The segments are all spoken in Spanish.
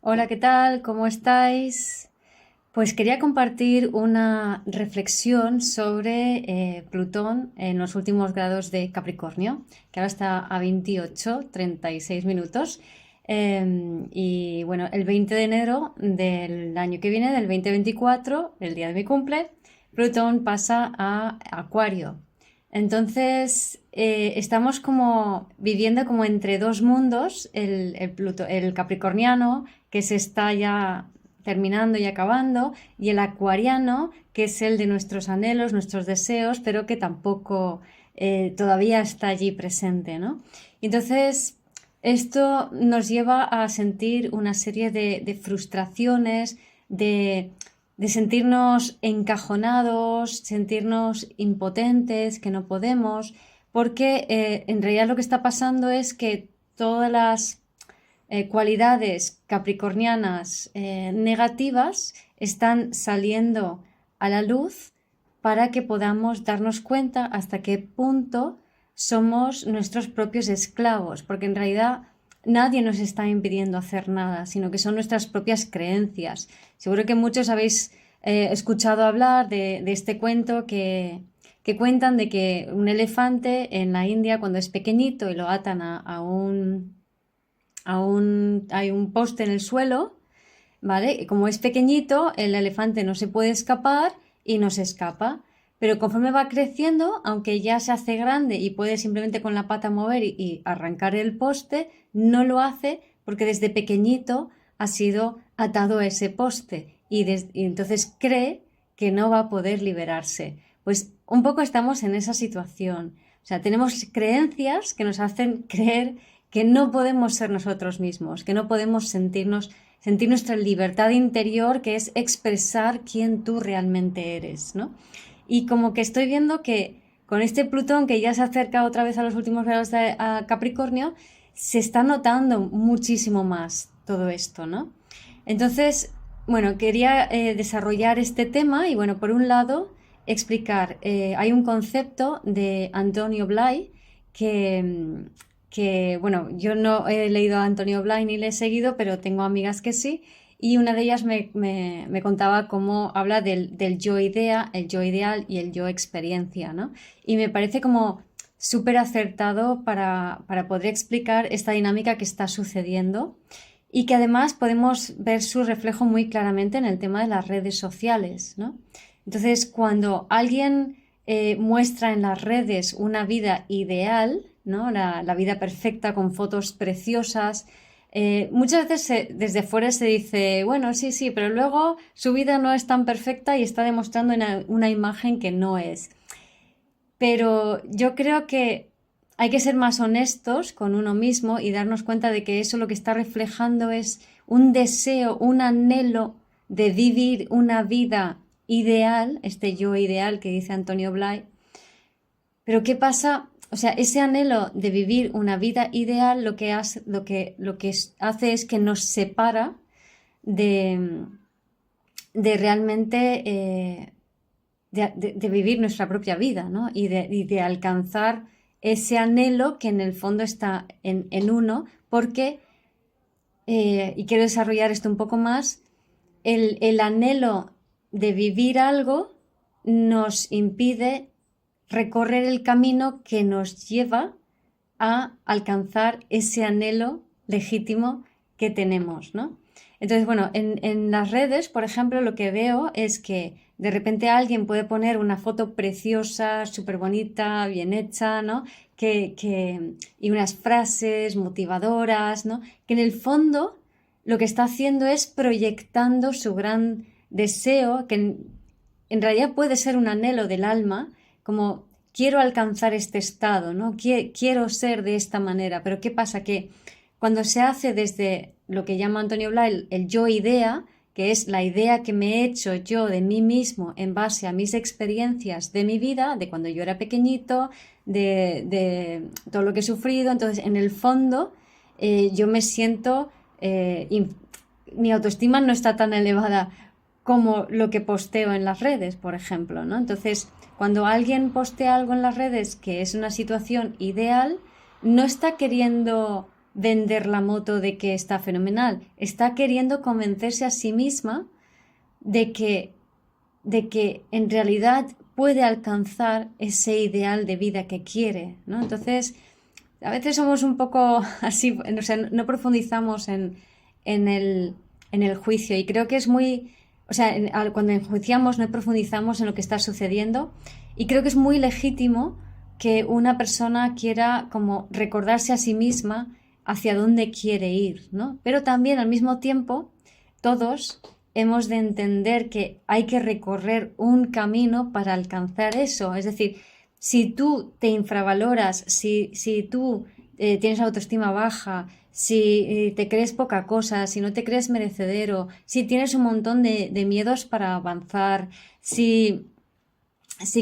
Hola, ¿qué tal? ¿Cómo estáis? Pues quería compartir una reflexión sobre Plutón en los últimos grados de Capricornio, que ahora está a 28,36 minutos. Y bueno, el 20 de enero del año que viene, del 2024, el día de mi cumple, Plutón pasa a Acuario. Entonces, estamos como viviendo como entre dos mundos, el capricorniano, que se está ya terminando y acabando, y el acuariano, que es el de nuestros anhelos, nuestros deseos, pero que tampoco todavía está allí presente, ¿no? Y entonces, esto nos lleva a sentir una serie de frustraciones, de sentirnos encajonados, sentirnos impotentes, que no podemos, porque en realidad lo que está pasando es que todas las cualidades capricornianas negativas están saliendo a la luz para que podamos darnos cuenta hasta qué punto somos nuestros propios esclavos, porque en realidad nadie nos está impidiendo hacer nada, sino que son nuestras propias creencias. Seguro que muchos habéis escuchado hablar de este cuento que cuentan de que un elefante en la India cuando es pequeñito y lo atan hay un poste en el suelo, ¿vale? Y como es pequeñito, el elefante no se puede escapar y no se escapa. Pero conforme va creciendo, aunque ya se hace grande y puede simplemente con la pata mover y arrancar el poste, no lo hace porque desde pequeñito ha sido atado a ese poste y entonces cree que no va a poder liberarse. Pues un poco estamos en esa situación. O sea, tenemos creencias que nos hacen creer que no podemos ser nosotros mismos, que no podemos sentir nuestra libertad interior, que es expresar quién tú realmente eres, ¿no? Y como que estoy viendo que con este Plutón que ya se acerca otra vez a los últimos grados de a Capricornio, se está notando muchísimo más todo esto, ¿no? Entonces, bueno, quería desarrollar este tema y bueno, por un lado, explicar, hay un concepto de Antonio Blay que, bueno, yo no he leído a Antonio Blay ni le he seguido, pero tengo amigas que sí, y una de ellas me contaba cómo habla del yo idea, el yo ideal y el yo experiencia, ¿no? Y me parece como súper acertado para poder explicar esta dinámica que está sucediendo y que además podemos ver su reflejo muy claramente en el tema de las redes sociales, ¿no? Entonces, cuando alguien muestra en las redes una vida ideal, ¿no? La vida perfecta con fotos preciosas, muchas veces desde fuera se dice, bueno, sí, sí, pero luego su vida no es tan perfecta y está demostrando una imagen que no es. Pero yo creo que hay que ser más honestos con uno mismo y darnos cuenta de que eso lo que está reflejando es un deseo, un anhelo de vivir una vida ideal, este yo ideal que dice Antonio Blay. Pero ¿qué pasa? O sea, ese anhelo de vivir una vida ideal lo que hace es que nos separa de, de realmente de vivir nuestra propia vida, ¿no? Y de alcanzar ese anhelo que en el fondo está en uno, porque, y quiero desarrollar esto un poco más, el anhelo de vivir algo nos impide recorrer el camino que nos lleva a alcanzar ese anhelo legítimo que tenemos, ¿no? Entonces, bueno, en las redes, por ejemplo, lo que veo es que de repente alguien puede poner una foto preciosa, súper bonita, bien hecha, ¿no? Y unas frases motivadoras, ¿no? Que en el fondo lo que está haciendo es proyectando su gran deseo, que en realidad puede ser un anhelo del alma, como quiero alcanzar este estado, ¿no? Quiero ser de esta manera. Pero ¿qué pasa? Que cuando se hace desde lo que llama Antonio Blay el yo idea, que es la idea que me he hecho yo de mí mismo en base a mis experiencias de mi vida, de cuando yo era pequeñito, de todo lo que he sufrido, entonces en el fondo yo me siento, mi autoestima no está tan elevada como lo que posteo en las redes, por ejemplo, ¿no? Entonces, cuando alguien postea algo en las redes que es una situación ideal, no está queriendo vender la moto de que está fenomenal, está queriendo convencerse a sí misma de que en realidad puede alcanzar ese ideal de vida que quiere, ¿no? Entonces, a veces somos un poco así, o sea, no profundizamos en el juicio, y creo que es muy, o sea, cuando enjuiciamos no profundizamos en lo que está sucediendo, y creo que es muy legítimo que una persona quiera como recordarse a sí misma hacia dónde quiere ir, ¿no? Pero también al mismo tiempo todos hemos de entender que hay que recorrer un camino para alcanzar eso. Es decir, si tú te infravaloras, si tú tienes autoestima baja, si te crees poca cosa, si no te crees merecedero, si tienes un montón de miedos para avanzar, si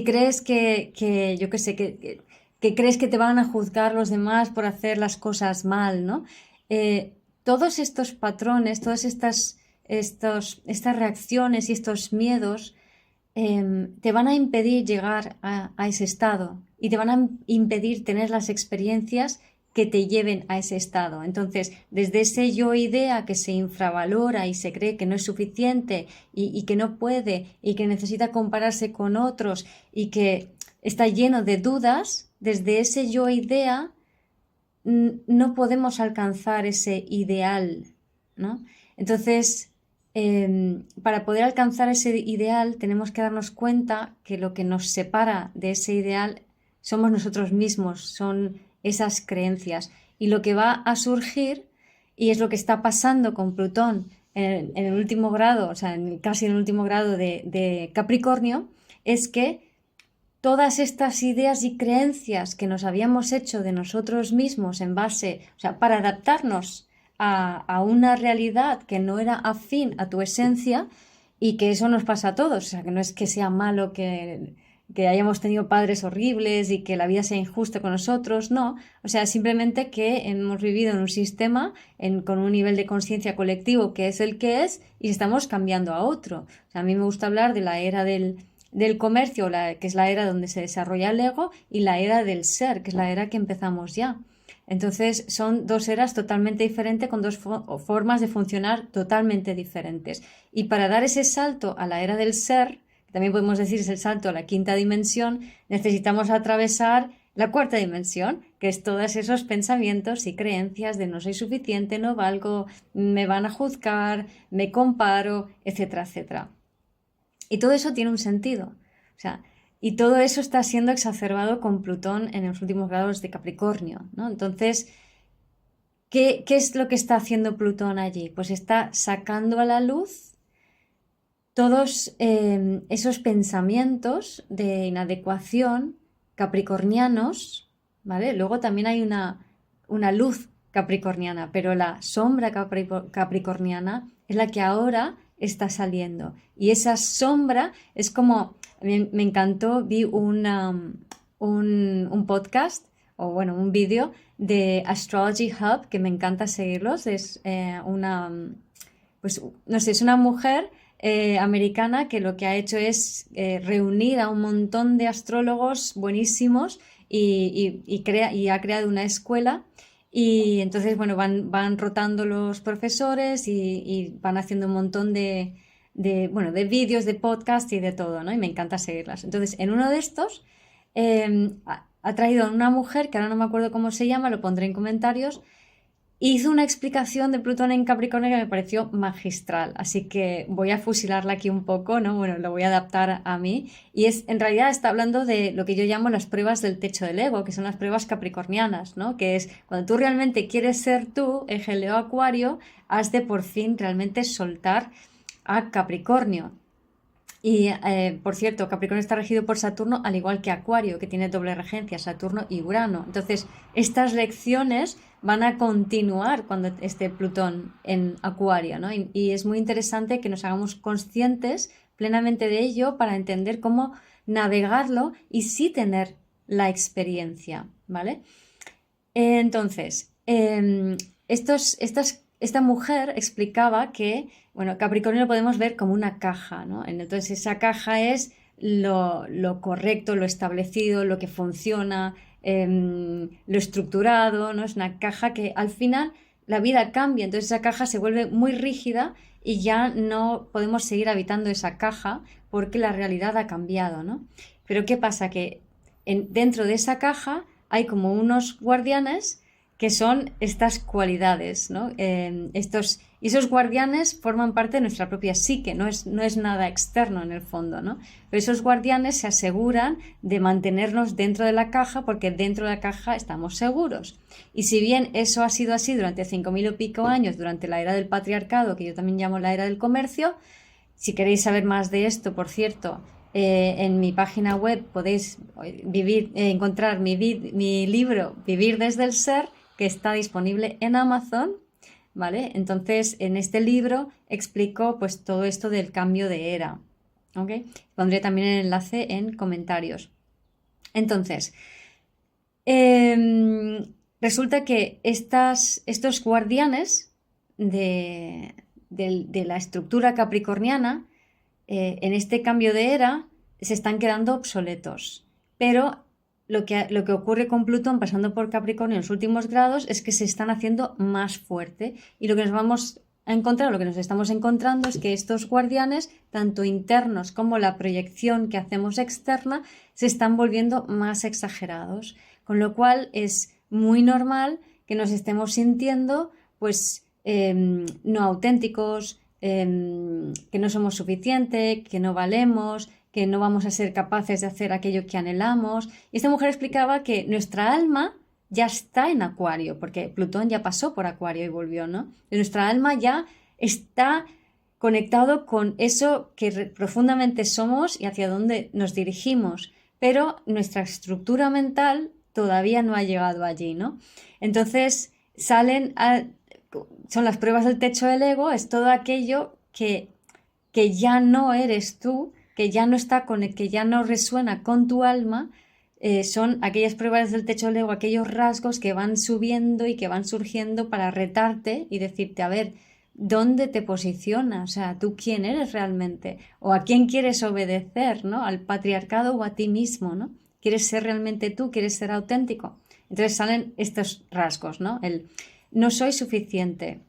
crees yo qué sé, que crees que te van a juzgar los demás por hacer las cosas mal, ¿no? Todos estos patrones, todas estas reacciones y estos miedos te van a impedir llegar a ese estado, y te van a impedir tener las experiencias que te lleven a ese estado. Entonces, desde ese yo idea que se infravalora y se cree que no es suficiente y que no puede y que necesita compararse con otros y que está lleno de dudas, desde ese yo idea no podemos alcanzar ese ideal, ¿no? Entonces, para poder alcanzar ese ideal tenemos que darnos cuenta que lo que nos separa de ese ideal somos nosotros mismos, son esas creencias. Y lo que va a surgir, y es lo que está pasando con Plutón en el último grado, o sea, casi en el último grado de Capricornio, es que todas estas ideas y creencias que nos habíamos hecho de nosotros mismos en base, o sea, para adaptarnos a una realidad que no era afín a tu esencia, y que eso nos pasa a todos, o sea, que no es que sea malo que hayamos tenido padres horribles y que la vida sea injusta con nosotros, no, o sea, simplemente que hemos vivido en un sistema con un nivel de conciencia colectivo que es el que es, y estamos cambiando a otro. O sea, a mí me gusta hablar de la era del comercio, que es la era donde se desarrolla el ego, y la era del ser, que es la era que empezamos ya. Entonces son dos eras totalmente diferentes, con dos formas de funcionar totalmente diferentes. Y para dar ese salto a la era del ser, que también podemos decir es el salto a la quinta dimensión, necesitamos atravesar la cuarta dimensión, que es todos esos pensamientos y creencias de no soy suficiente, no valgo, me van a juzgar, me comparo, etcétera, etcétera. Y todo eso tiene un sentido. O sea, y todo eso está siendo exacerbado con Plutón en los últimos grados de Capricornio, ¿no? Entonces, ¿qué es lo que está haciendo Plutón allí? Pues está sacando a la luz todos esos pensamientos de inadecuación capricornianos, ¿vale? Luego también hay una luz capricorniana, pero la sombra capricorniana es la que ahora está saliendo. Y esa sombra es como, me encantó, vi un podcast, o bueno, un vídeo de Astrology Hub, que me encanta seguirlos. Es pues no sé, es una mujer americana que lo que ha hecho es reunir a un montón de astrólogos buenísimos y ha creado una escuela. Y entonces, bueno, van rotando los profesores y van haciendo un montón de vídeos, de podcast y de todo, ¿no? Y me encanta seguirlas. Entonces, en uno de estos ha traído a una mujer, que ahora no me acuerdo cómo se llama, lo pondré en comentarios, hizo una explicación de Plutón en Capricornio que me pareció magistral, así que voy a fusilarla aquí un poco, ¿no? Bueno, lo voy a adaptar a mí, y en realidad está hablando de lo que yo llamo las pruebas del techo del ego, que son las pruebas capricornianas, ¿no? Que es cuando tú realmente quieres ser tú, eje Leo Acuario, has de por fin realmente soltar a Capricornio. Y, por cierto, Capricornio está regido por Saturno, al igual que Acuario, que tiene doble regencia, Saturno y Urano. Entonces, estas lecciones van a continuar cuando esté Plutón en Acuario, ¿no? Y es muy interesante que nos hagamos conscientes plenamente de ello para entender cómo navegarlo y sí tener la experiencia, ¿vale? Entonces, esta mujer explicaba que, bueno, Capricornio lo podemos ver como una caja, ¿no? Entonces esa caja es lo correcto, lo establecido, lo que funciona, lo estructurado, ¿no? Es una caja que al final la vida cambia, entonces esa caja se vuelve muy rígida y ya no podemos seguir habitando esa caja porque la realidad ha cambiado, ¿no? Pero ¿qué pasa? Que dentro de esa caja hay como unos guardianes que son estas cualidades, ¿no? Y esos guardianes forman parte de nuestra propia psique, no es nada externo en el fondo, ¿no? Pero esos guardianes se aseguran de mantenernos dentro de la caja porque dentro de la caja estamos seguros. Y si bien eso ha sido así durante 5.000 y pico años, durante la era del patriarcado, que yo también llamo la era del comercio, si queréis saber más de esto, por cierto, en mi página web podéis encontrar mi libro Vivir desde el Ser, que está disponible en Amazon, ¿vale? Entonces, en este libro explico pues todo esto del cambio de era, ¿ok? Pondré también el enlace en comentarios. Entonces, resulta que estos guardianes de la estructura capricorniana, en este cambio de era, se están quedando obsoletos. Pero lo que ocurre con Plutón pasando por Capricornio en los últimos grados es que se están haciendo más fuerte. Y lo que nos vamos a encontrar, lo que nos estamos encontrando es que estos guardianes, tanto internos como la proyección que hacemos externa, se están volviendo más exagerados. Con lo cual es muy normal que nos estemos sintiendo pues no auténticos, que no somos suficientes, que no valemos, que no vamos a ser capaces de hacer aquello que anhelamos. Y esta mujer explicaba que nuestra alma ya está en Acuario, porque Plutón ya pasó por Acuario y volvió, ¿no? Y nuestra alma ya está conectado con eso que profundamente somos y hacia dónde nos dirigimos, pero nuestra estructura mental todavía no ha llegado allí, ¿no? Entonces son las pruebas del techo del ego, es todo aquello que ya no eres tú, que ya no resuena con tu alma, son aquellas pruebas del techo del ego, aquellos rasgos que van subiendo y que van surgiendo para retarte y decirte, a ver, ¿dónde te posicionas? O sea, ¿tú quién eres realmente? ¿O a quién quieres obedecer, ¿no? ¿Al patriarcado o a ti mismo, ¿no? ¿Quieres ser realmente tú? ¿Quieres ser auténtico? Entonces salen estos rasgos, ¿no? No soy suficiente,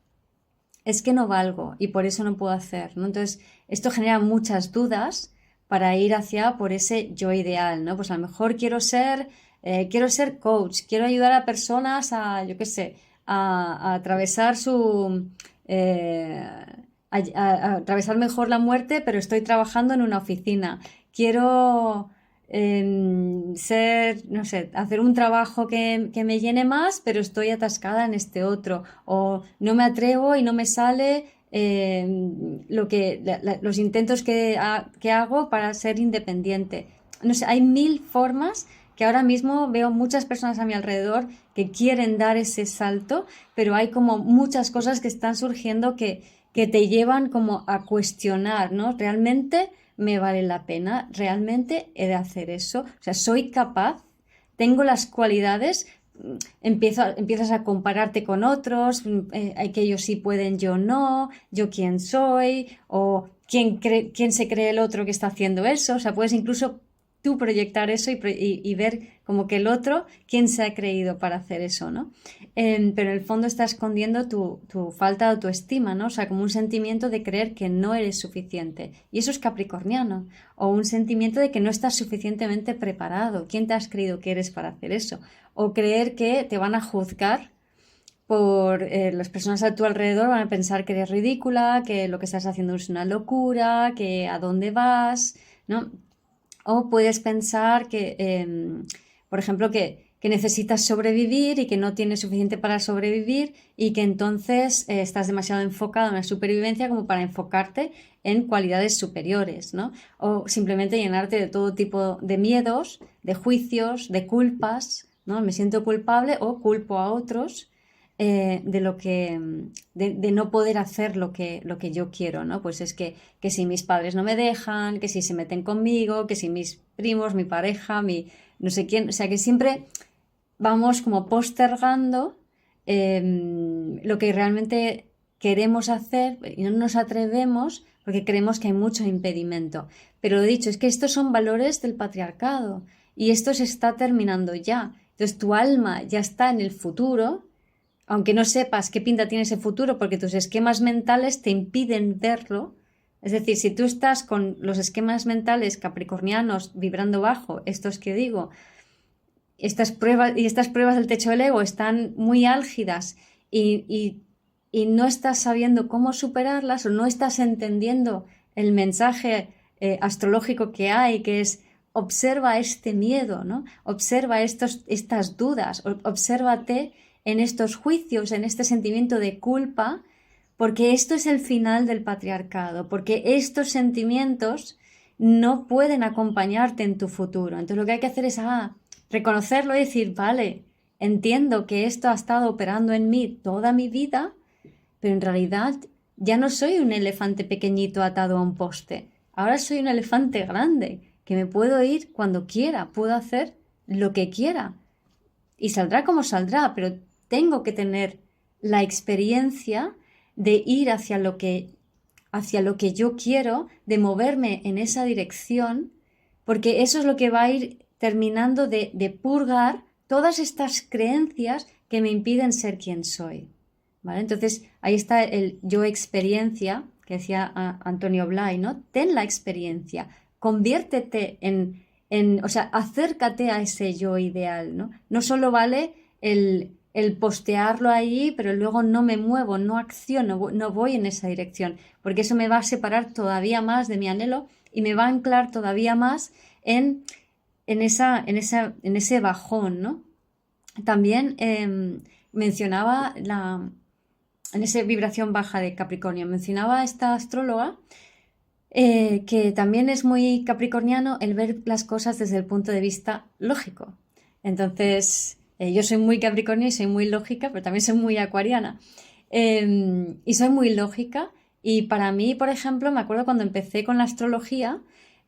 es que no valgo y por eso no puedo hacer, ¿no? Entonces esto genera muchas dudas para ir hacia por ese yo ideal, ¿no? Pues a lo mejor quiero ser coach, quiero ayudar a personas a, yo qué sé, a atravesar a atravesar mejor la muerte, pero estoy trabajando en una oficina. Quiero no sé, hacer un trabajo que me llene más, pero estoy atascada en este otro. O no me atrevo y no me sale los intentos que hago para ser independiente. No sé, hay 1000 formas que ahora mismo veo muchas personas a mi alrededor que quieren dar ese salto, pero hay como muchas cosas que están surgiendo que te llevan como a cuestionar, ¿no? ¿Realmente me vale la pena? ¿Realmente he de hacer eso? O sea, ¿soy capaz? ¿Tengo las cualidades? Empiezas a compararte con otros, que ellos sí pueden, yo no, yo quién soy, o quién se cree el otro que está haciendo eso. O sea, puedes incluso tú proyectar eso y ver como que el otro, quién se ha creído para hacer eso, ¿no? Pero en el fondo está escondiendo tu falta de autoestima, ¿no? O sea, como un sentimiento de creer que no eres suficiente. Y eso es capricorniano. O un sentimiento de que no estás suficientemente preparado. ¿Quién te has creído que eres para hacer eso? O creer que te van a juzgar por las personas a tu alrededor van a pensar que eres ridícula, que lo que estás haciendo es una locura, que a dónde vas, ¿no? O puedes pensar que, por ejemplo, que necesitas sobrevivir y que no tienes suficiente para sobrevivir y que entonces estás demasiado enfocado en la supervivencia como para enfocarte en cualidades superiores, ¿no? O simplemente llenarte de todo tipo de miedos, de juicios, de culpas, ¿no? Me siento culpable o culpo a otros de no poder hacer lo que yo quiero, ¿no? Pues es que si mis padres no me dejan, que si se meten conmigo, que si mis primos, mi pareja, no sé quién, o sea que siempre vamos como postergando lo que realmente queremos hacer y no nos atrevemos porque creemos que hay mucho impedimento. Pero lo dicho, es que estos son valores del patriarcado y esto se está terminando ya. Entonces tu alma ya está en el futuro, aunque no sepas qué pinta tiene ese futuro porque tus esquemas mentales te impiden verlo. Es decir, si tú estás con los esquemas mentales capricornianos vibrando bajo, estos que digo, estas pruebas del techo del ego están muy álgidas y no estás sabiendo cómo superarlas o no estás entendiendo el mensaje astrológico que hay, que es observa este miedo, ¿no? Observa estas dudas, obsérvate en estos juicios, en este sentimiento de culpa, porque esto es el final del patriarcado, porque estos sentimientos no pueden acompañarte en tu futuro. Entonces lo que hay que hacer es reconocerlo y decir, vale, entiendo que esto ha estado operando en mí toda mi vida, pero en realidad ya no soy un elefante pequeñito atado a un poste. Ahora soy un elefante grande, que me puedo ir cuando quiera, puedo hacer lo que quiera. Y saldrá como saldrá, pero tengo que tener la experiencia de ir hacia lo que yo quiero, de moverme en esa dirección, porque eso es lo que va a ir terminando de purgar todas estas creencias que me impiden ser quien soy. ¿Vale? Entonces, ahí está el yo experiencia, que decía Antonio Blay, ¿no? Ten la experiencia, conviértete o sea, acércate a ese yo ideal, ¿no? No solo vale el postearlo allí, pero luego no me muevo, no acciono, no voy en esa dirección, porque eso me va a separar todavía más de mi anhelo y me va a anclar todavía más en ese bajón, ¿no? También mencionaba en esa vibración baja de Capricornio, mencionaba esta astróloga que también es muy capricorniano el ver las cosas desde el punto de vista lógico. Entonces, yo soy muy capricornio y soy muy lógica, pero también soy muy acuariana. Y soy muy lógica y para mí, por ejemplo, me acuerdo cuando empecé con la astrología,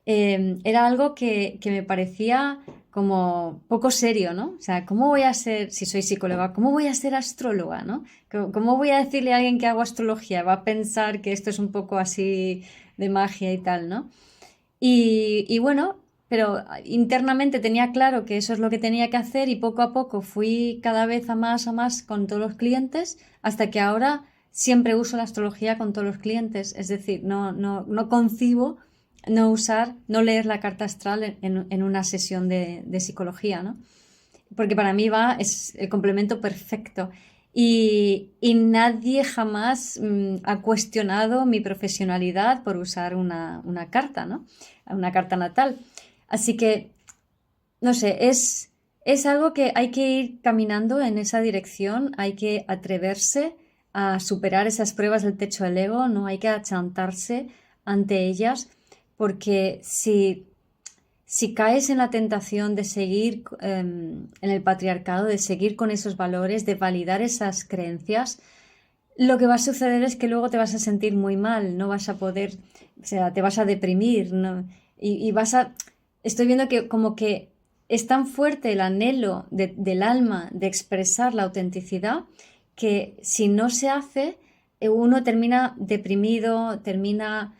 era algo que me parecía como poco serio, ¿no? O sea, ¿cómo voy a ser, si soy psicóloga, cómo voy a ser astróloga, ¿no? ¿Cómo voy a decirle a alguien que hago astrología? Va a pensar que esto es un poco así de magia y tal, ¿no? Y bueno, pero internamente tenía claro que eso es lo que tenía que hacer y poco a poco fui cada vez a más con todos los clientes hasta que ahora siempre uso la astrología con todos los clientes. Es decir, no concibo no leer la carta astral en una sesión de psicología, ¿no? Porque para mí es el complemento perfecto. Y nadie jamás ha cuestionado mi profesionalidad por usar una carta, ¿no? Una carta natal. Así que, no sé, es algo que hay que ir caminando en esa dirección, hay que atreverse a superar esas pruebas del techo del ego, no hay que achantarse ante ellas, porque si caes en la tentación de seguir en el patriarcado, de seguir con esos valores, de validar esas creencias, lo que va a suceder es que luego te vas a sentir muy mal, no vas a poder, o sea, te vas a deprimir, ¿no? Y estoy viendo que como que es tan fuerte el anhelo del alma de expresar la autenticidad que si no se hace, uno termina deprimido, termina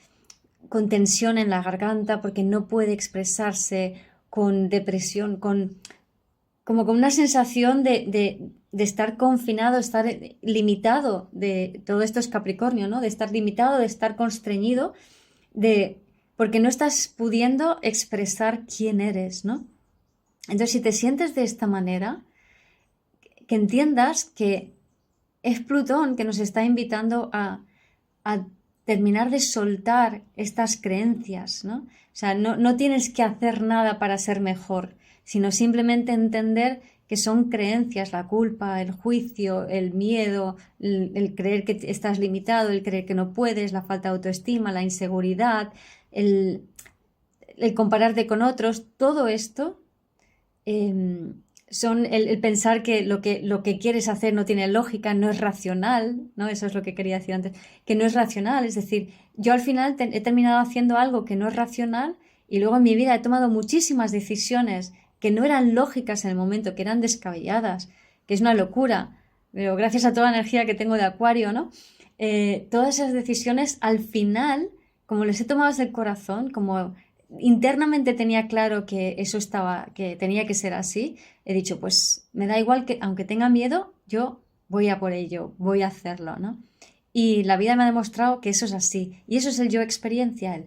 con tensión en la garganta porque no puede expresarse, con depresión, como con una sensación de estar confinado, estar limitado, de todo esto es Capricornio, ¿no? De estar limitado, de estar constreñido, porque no estás pudiendo expresar quién eres, ¿no? Entonces, si te sientes de esta manera, que entiendas que es Plutón que nos está invitando a terminar de soltar estas creencias, ¿no? O sea, no tienes que hacer nada para ser mejor, sino simplemente entender que son creencias, la culpa, el juicio, el miedo, el creer que estás limitado, el creer que no puedes, la falta de autoestima, la inseguridad, el compararte con otros, todo esto son el pensar que lo que quieres hacer no tiene lógica, no es racional, ¿no? Eso es lo que quería decir antes, que no es racional, es decir, yo al final he terminado haciendo algo que no es racional y luego en mi vida he tomado muchísimas decisiones que no eran lógicas en el momento, que eran descabelladas, que es una locura, pero gracias a toda la energía que tengo de Acuario, ¿no? Todas esas decisiones al final, como les he tomado desde el corazón, como internamente tenía claro que eso estaba, que tenía que ser así, he dicho, pues me da igual que, aunque tenga miedo, yo voy a por ello, voy a hacerlo, ¿no? Y la vida me ha demostrado que eso es así. Y eso es el yo experiencia.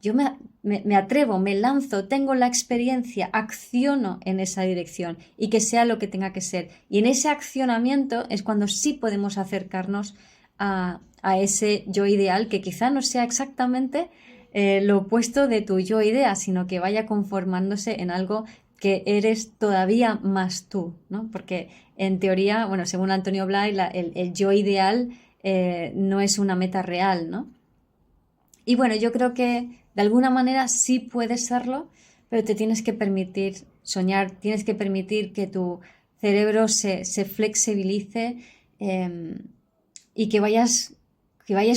Yo me atrevo, me lanzo, tengo la experiencia, acciono en esa dirección y que sea lo que tenga que ser. Y en ese accionamiento es cuando sí podemos acercarnos a ese yo ideal, que quizá no sea exactamente lo opuesto de tu yo idea, sino que vaya conformándose en algo que eres todavía más tú, ¿no? Porque en teoría, bueno, según Antonio Blay, el yo ideal no es una meta real, ¿no? Y bueno, yo creo que de alguna manera sí puedes serlo, pero te tienes que permitir soñar, tienes que permitir que tu cerebro se flexibilice eh, y que vayas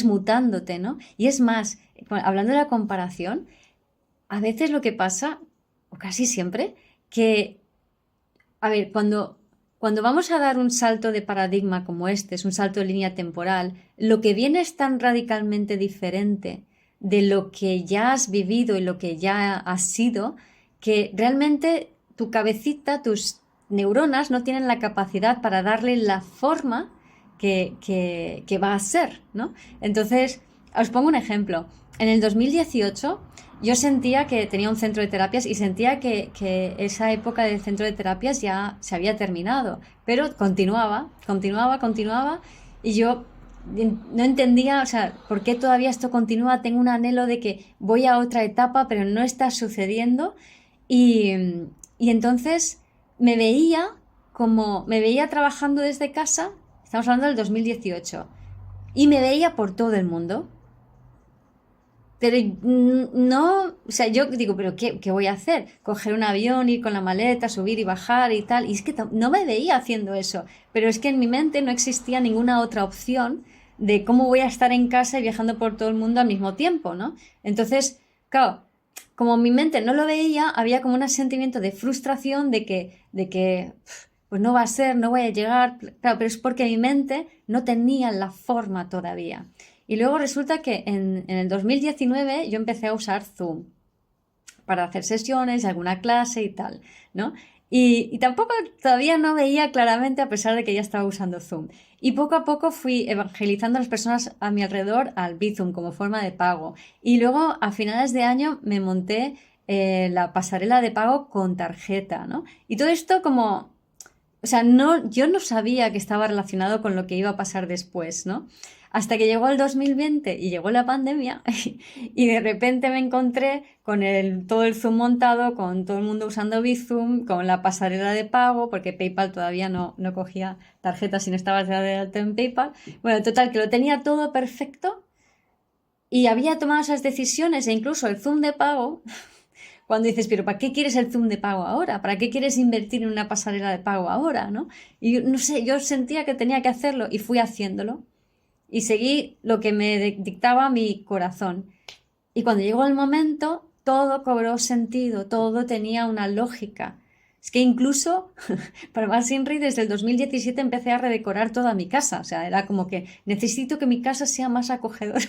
mutándote, ¿no? Y es más, hablando de la comparación, a veces lo que pasa, o casi siempre, que, a ver, cuando vamos a dar un salto de paradigma como este, es un salto de línea temporal, lo que viene es tan radicalmente diferente de lo que ya has vivido y lo que ya has sido, que realmente tu cabecita, tus neuronas no tienen la capacidad para darle la forma que va a ser, ¿no? Entonces, os pongo un ejemplo. En el 2018 yo sentía que tenía un centro de terapias y sentía que esa época del centro de terapias ya se había terminado, pero continuaba y yo no entendía, o sea, por qué todavía esto continúa. Tengo un anhelo de que voy a otra etapa, pero no está sucediendo y, y entonces me veía trabajando desde casa, estamos hablando del 2018, y me veía por todo el mundo. Pero no, o sea, yo digo, ¿pero qué voy a hacer? Coger un avión, ir con la maleta, subir y bajar y tal. Y es que no me veía haciendo eso. Pero es que en mi mente no existía ninguna otra opción de cómo voy a estar en casa y viajando por todo el mundo al mismo tiempo, ¿no? Entonces, claro, como mi mente no lo veía, había como un sentimiento de frustración de que pues no va a ser, no voy a llegar. Claro, pero es porque mi mente no tenía la forma todavía. Y luego resulta que en el 2019 yo empecé a usar Zoom para hacer sesiones, alguna clase y tal, ¿no? Y tampoco todavía no veía claramente a pesar de que ya estaba usando Zoom. Y poco a poco fui evangelizando a las personas a mi alrededor al Bizum como forma de pago. Y luego a finales de año me monté la pasarela de pago con tarjeta, ¿no? Y todo esto como... O sea, no, yo no sabía que estaba relacionado con lo que iba a pasar después, ¿no? Hasta que llegó el 2020 y llegó la pandemia y de repente me encontré con todo el Zoom montado, con todo el mundo usando Bizum, con la pasarela de pago, porque PayPal todavía no cogía tarjetas si no estabas de alta en PayPal. Bueno, total, que lo tenía todo perfecto y había tomado esas decisiones e incluso el Zoom de pago. Cuando dices, pero ¿para qué quieres el Zoom de pago ahora? ¿Para qué quieres invertir en una pasarela de pago ahora? ¿No? Y no sé, yo sentía que tenía que hacerlo y fui haciéndolo. Y seguí lo que me dictaba mi corazón. Y cuando llegó el momento, todo cobró sentido, todo tenía una lógica. Es que incluso, para más Inri, desde el 2017 empecé a redecorar toda mi casa. O sea, era como que necesito que mi casa sea más acogedora.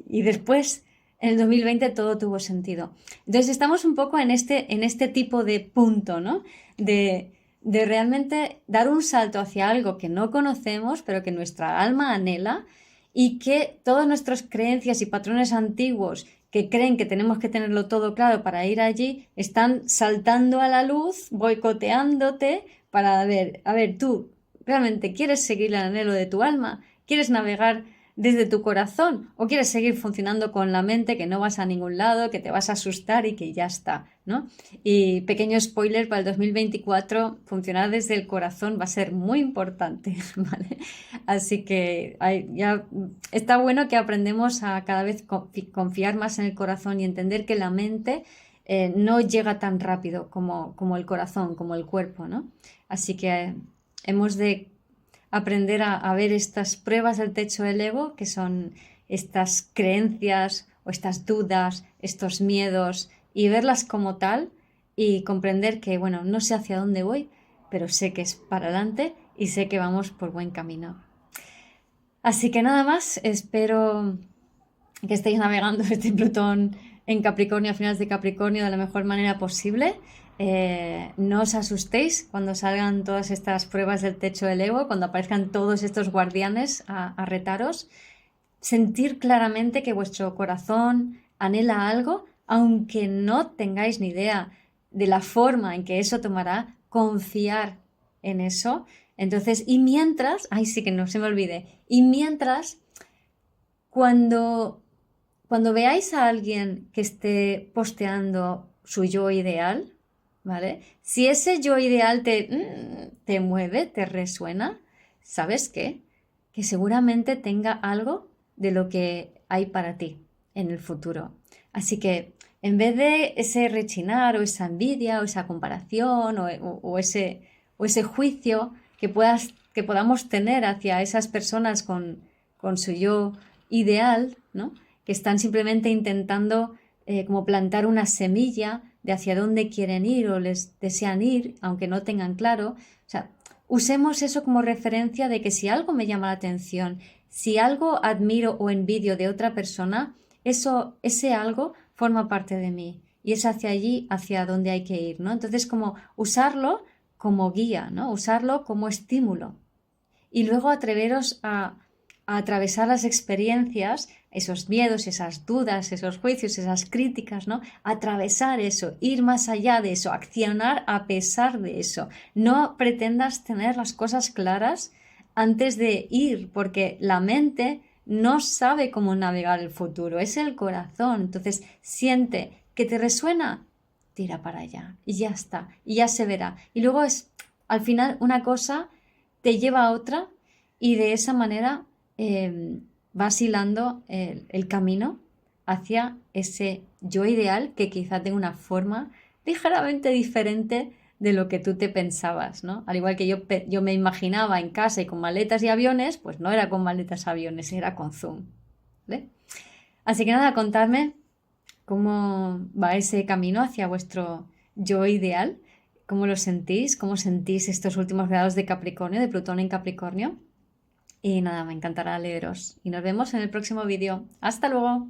Y después, en el 2020, todo tuvo sentido. Entonces, estamos un poco en este tipo de punto, ¿no? De realmente dar un salto hacia algo que no conocemos, pero que nuestra alma anhela y que todas nuestras creencias y patrones antiguos que creen que tenemos que tenerlo todo claro para ir allí, están saltando a la luz, boicoteándote para ver, a ver, tú realmente quieres seguir el anhelo de tu alma, quieres navegar desde tu corazón o quieres seguir funcionando con la mente, que no vas a ningún lado, que te vas a asustar y que ya está, ¿no? Y pequeño spoiler, para el 2024 funcionar desde el corazón va a ser muy importante, ¿vale? Así que ya está bueno que aprendemos a cada vez confiar más en el corazón y entender que la mente no llega tan rápido como el corazón, como el cuerpo, ¿no? Así que hemos de aprender a ver estas pruebas del techo del ego, que son estas creencias o estas dudas, estos miedos, y verlas como tal y comprender que, bueno, no sé hacia dónde voy, pero sé que es para adelante y sé que vamos por buen camino. Así que nada más, espero que estéis navegando este Plutón en Capricornio, a finales de Capricornio, de la mejor manera posible. No os asustéis cuando salgan todas estas pruebas del techo del ego, cuando aparezcan todos estos guardianes a retaros. Sentir claramente que vuestro corazón anhela algo, aunque no tengáis ni idea de la forma en que eso tomará, confiar en eso. Entonces, y mientras, ay sí que no se me olvide, y mientras, cuando veáis a alguien que esté posteando su yo ideal, ¿vale? Si ese yo ideal te mueve, te resuena, ¿sabes qué? Que seguramente tenga algo de lo que hay para ti en el futuro. Así que en vez de ese rechinar o esa envidia o esa comparación o ese juicio que podamos tener hacia esas personas con su yo ideal, ¿no? Que están simplemente intentando como plantar una semilla de hacia dónde quieren ir o les desean ir, aunque no tengan claro. O sea, usemos eso como referencia de que si algo me llama la atención, si algo admiro o envidio de otra persona, ese algo forma parte de mí y es hacia allí, hacia donde hay que ir, ¿no? Entonces, como usarlo como guía, ¿no? Usarlo como estímulo y luego atreveros a atravesar las experiencias, esos miedos, esas dudas, esos juicios, esas críticas, ¿no? Atravesar eso, ir más allá de eso, accionar a pesar de eso. No pretendas tener las cosas claras antes de ir, porque la mente no sabe cómo navegar el futuro, es el corazón. Entonces, siente que te resuena, tira para allá y ya está, y ya se verá. Y luego al final, una cosa te lleva a otra y de esa manera vas hilando el camino hacia ese yo ideal que quizá tenga una forma ligeramente diferente de lo que tú te pensabas, ¿no? Al igual que yo me imaginaba en casa y con maletas y aviones, pues no era con maletas y aviones, era con Zoom, ¿vale? Así que nada, contadme cómo va ese camino hacia vuestro yo ideal, cómo lo sentís, cómo sentís estos últimos grados de Capricornio, de Plutón en Capricornio. Y nada, me encantará leeros. Y nos vemos en el próximo vídeo. ¡Hasta luego!